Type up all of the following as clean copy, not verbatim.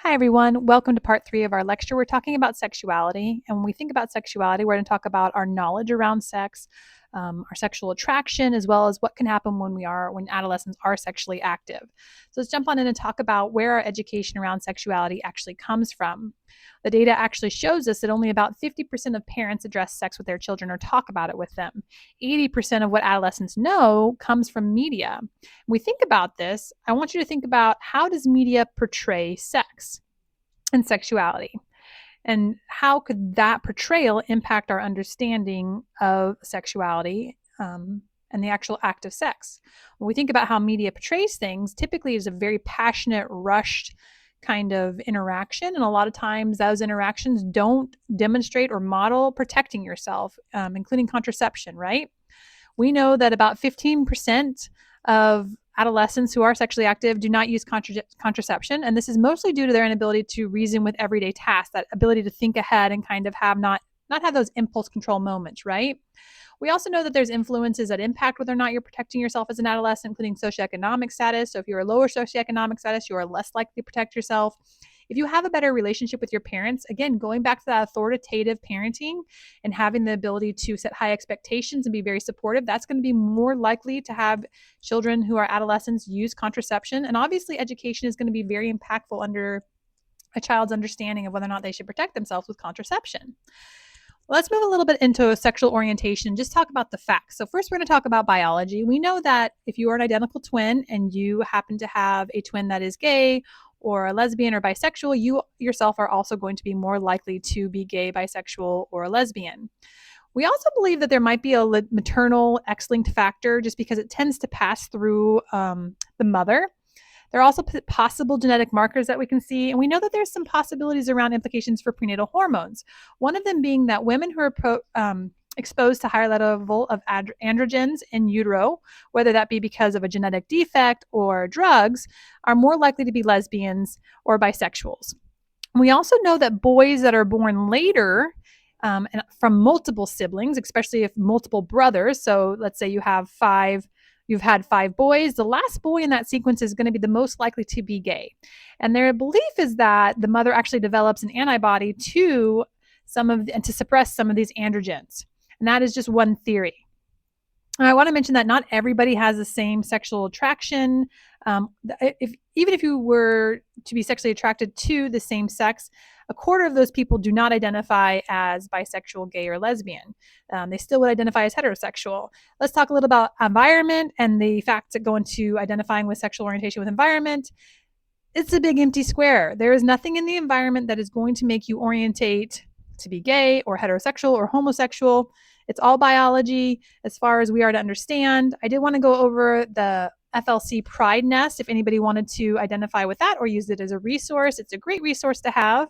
Hi, everyone. Welcome to part 3 of our lecture. We're talking about sexuality. And when we think about sexuality, we're going to talk about our knowledge around sex, our sexual attraction, as well as what can happen when adolescents are sexually active. So let's jump on in and talk about where our education around sexuality actually comes from. The data actually shows us that only about 50% of parents address sex with their children or talk about it with them. 80% of what adolescents know comes from media. When we think about this, I want you to think about, how does media portray sex and sexuality? And how could that portrayal impact our understanding of sexuality and the actual act of sex? When we think about how media portrays things, typically it's a very passionate, rushed kind of interaction. And a lot of times those interactions don't demonstrate or model protecting yourself, including contraception, right? We know that about 15% of adolescents who are sexually active do not use contraception, and this is mostly due to their inability to reason with everyday tasks, that ability to think ahead and kind of have not have those impulse control moments, right? We also know that there's influences that impact whether or not you're protecting yourself as an adolescent, including socioeconomic status. So if you're a lower socioeconomic status, you are less likely to protect yourself. If you have a better relationship with your parents, again, going back to that authoritative parenting and having the ability to set high expectations and be very supportive, that's going to be more likely to have children who are adolescents use contraception. And obviously, education is going to be very impactful under a child's understanding of whether or not they should protect themselves with contraception. Let's move a little bit into sexual orientation, just talk about the facts. So first, we're going to talk about biology. We know that if you are an identical twin and you happen to have a twin that is gay or a lesbian or bisexual, you yourself are also going to be more likely to be gay, bisexual, or a lesbian. We also believe that there might be a maternal X-linked factor, just because it tends to pass through the mother. There are also possible genetic markers that we can see, and we know that there's some possibilities around implications for prenatal hormones. One of them being that women who are exposed to higher level of androgens in utero, whether that be because of a genetic defect or drugs, are more likely to be lesbians or bisexuals. We also know that boys that are born later and from multiple siblings, especially if multiple brothers, so let's say you've had 5 boys, the last boy in that sequence is going to be the most likely to be gay. And their belief is that the mother actually develops an antibody to to suppress some of these androgens. And that is just one theory. I want to mention that not everybody has the same sexual attraction. Even if you were to be sexually attracted to the same sex, a quarter of those people do not identify as bisexual, gay, or lesbian. They still would identify as heterosexual. Let's talk a little about environment and the facts that go into identifying with sexual orientation with environment. It's a big empty square. There is nothing in the environment that is going to make you orientate to be gay or heterosexual or homosexual. It's all biology as far as we are to understand. I did want to go over the FLC Pride Nest if anybody wanted to identify with that or use it as a resource. It's a great resource to have.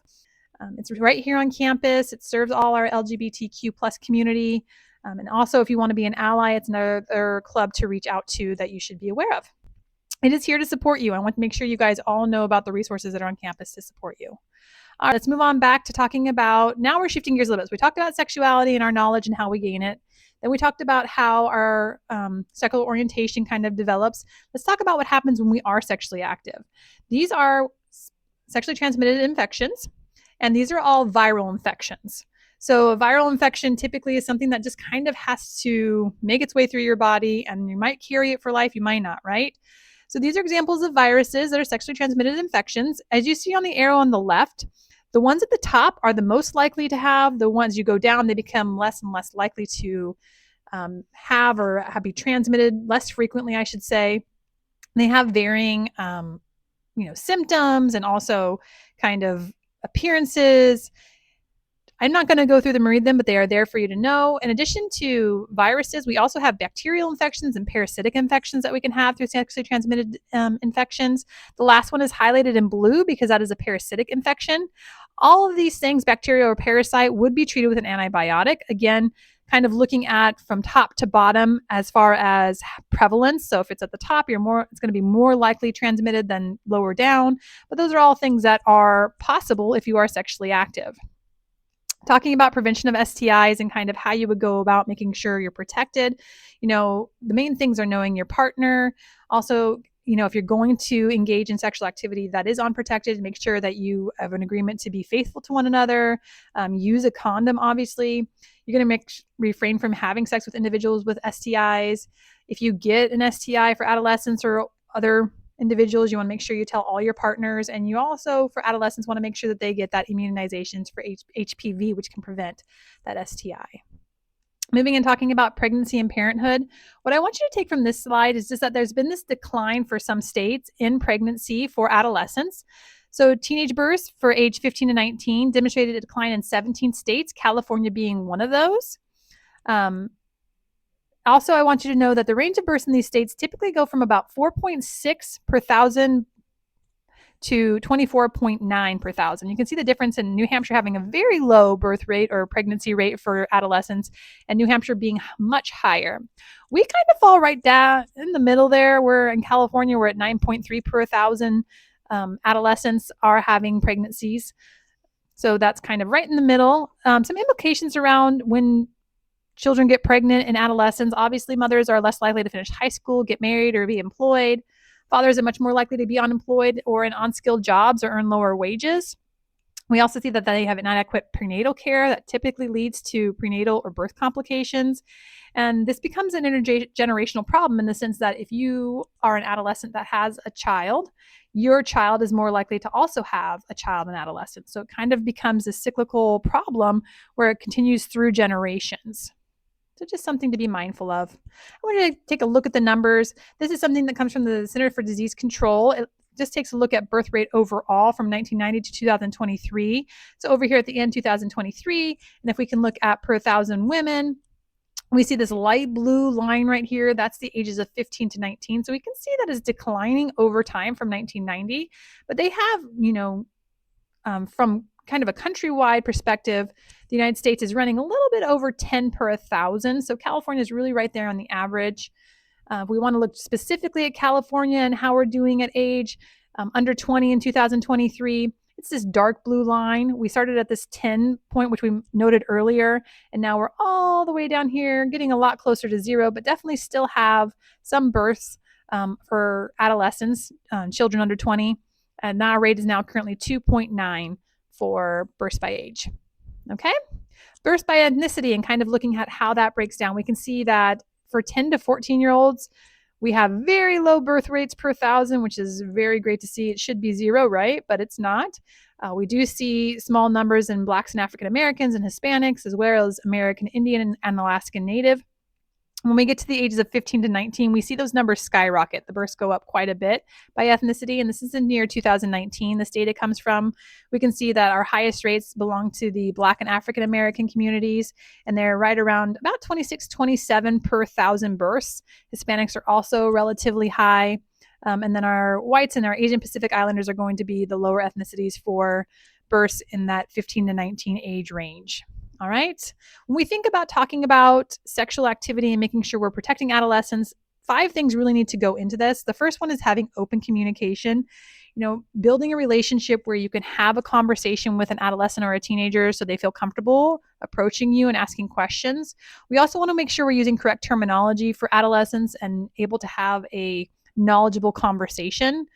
It's right here on campus. It serves all our LGBTQ plus community. And also, if you want to be an ally, it's another club to reach out to that you should be aware of. It is here to support you. I want to make sure you guys all know about the resources that are on campus to support you. All right, let's move on back to talking about, now we're shifting gears a little bit. So we talked about sexuality and our knowledge and how we gain it. Then we talked about how our sexual orientation kind of develops. Let's talk about what happens when we are sexually active. These are sexually transmitted infections, and these are all viral infections. So a viral infection typically is something that just kind of has to make its way through your body, and you might carry it for life, you might not, right? So these are examples of viruses that are sexually transmitted infections. As you see on the arrow on the left, the ones at the top are the most likely to have. The ones you go down, they become less and less likely to have be transmitted less frequently, I should say. They have varying, symptoms and also kind of appearances. I'm not going to go through them and read them, but they are there for you to know. In addition to viruses, we also have bacterial infections and parasitic infections that we can have through sexually transmitted infections. The last one is highlighted in blue because that is a parasitic infection. All of these things, bacteria or parasite, would be treated with an antibiotic. Again, kind of looking at from top to bottom as far as prevalence. So if it's at the top, it's going to be more likely transmitted than lower down. But those are all things that are possible if you are sexually active. Talking about prevention of STIs and kind of how you would go about making sure you're protected. The main things are knowing your partner, also if you're going to engage in sexual activity that is unprotected, make sure that you have an agreement to be faithful to one another. Use a condom, obviously. You're going to refrain from having sex with individuals with STIs. If you get an STI for adolescents or other individuals, you want to make sure you tell all your partners. And you also, for adolescents, want to make sure that they get that immunizations for HPV, which can prevent that STI. Moving and talking about pregnancy and parenthood, what I want you to take from this slide is just that there's been this decline for some states in pregnancy for adolescents. So teenage births for age 15 to 19 demonstrated a decline in 17 states, California being one of those. Also, I want you to know that the range of births in these states typically go from about 4.6 per thousand to 24.9 per thousand. You can see the difference in New Hampshire having a very low birth rate or pregnancy rate for adolescents, and New Hampshire being much higher. We kind of fall right down in the middle there. We're in California, we're at 9.3 per thousand adolescents are having pregnancies. So that's kind of right in the middle. Some implications around when children get pregnant in adolescence. Obviously, mothers are less likely to finish high school, get married, or be employed. Fathers are much more likely to be unemployed or in unskilled jobs or earn lower wages. We also see that they have inadequate prenatal care that typically leads to prenatal or birth complications. And this becomes an intergenerational problem in the sense that if you are an adolescent that has a child, your child is more likely to also have a child in adolescence. So it kind of becomes a cyclical problem where it continues through generations. So just something to be mindful of. I want to take a look at the numbers. This is something that comes from the Center for Disease Control. It just takes a look at birth rate overall from 1990 to 2023. So over here at the end, 2023, and if we can look at per thousand women, we see this light blue line right here. That's the ages of 15 to 19. So we can see that is declining over time from 1990. But they have, from kind of a countrywide perspective, the United States is running a little bit over 10 per 1,000. So California is really right there on the average. If we want to look specifically at California and how we're doing at age under 20 in 2023, it's this dark blue line. We started at this 10 point, which we noted earlier, and now we're all the way down here, getting a lot closer to zero, but definitely still have some births for adolescents, children under 20. And that rate is now currently 2.9 for births by age. Okay? Births by ethnicity, and kind of looking at how that breaks down. We can see that for 10 to 14-year-olds, we have very low birth rates per 1,000, which is very great to see. It should be zero, right? But it's not. We do see small numbers in Blacks and African Americans and Hispanics, as well as American Indian and Alaskan Native. When we get to the ages of 15 to 19, we see those numbers skyrocket. The births go up quite a bit by ethnicity, and this is in the year 2019. This data comes from, we can see that our highest rates belong to the Black and African American communities, and they're right around about 26, 27 per 1,000 births. Hispanics are also relatively high, and then our whites and our Asian Pacific Islanders are going to be the lower ethnicities for births in that 15 to 19 age range. All right. When we think about talking about sexual activity and making sure we're protecting adolescents, 5 things really need to go into this. The first one is having open communication. Building a relationship where you can have a conversation with an adolescent or a teenager so they feel comfortable approaching you and asking questions. We also want to make sure we're using correct terminology for adolescents and able to have a knowledgeable conversation.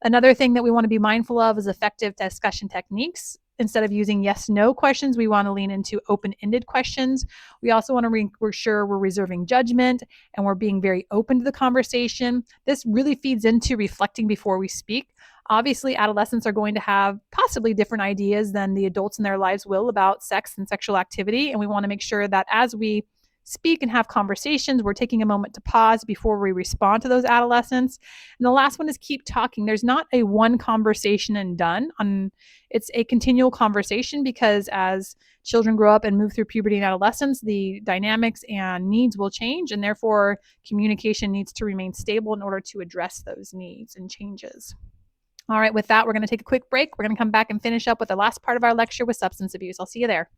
Another thing that we want to be mindful of is effective discussion techniques. Instead of using yes/no questions, we want to lean into open-ended questions. We also want to make sure we're reserving judgment and we're being very open to the conversation. This really feeds into reflecting before we speak. Obviously, adolescents are going to have possibly different ideas than the adults in their lives will about sex and sexual activity, and we want to make sure that as we speak and have conversations, we're taking a moment to pause before we respond to those adolescents. And the last one is keep talking. There's not a one conversation and done. It's a continual conversation, because as children grow up and move through puberty and adolescence, the dynamics and needs will change, and therefore communication needs to remain stable in order to address those needs and changes. All right, with that, we're going to take a quick break. We're going to come back and finish up with the last part of our lecture with substance abuse. I'll see you there.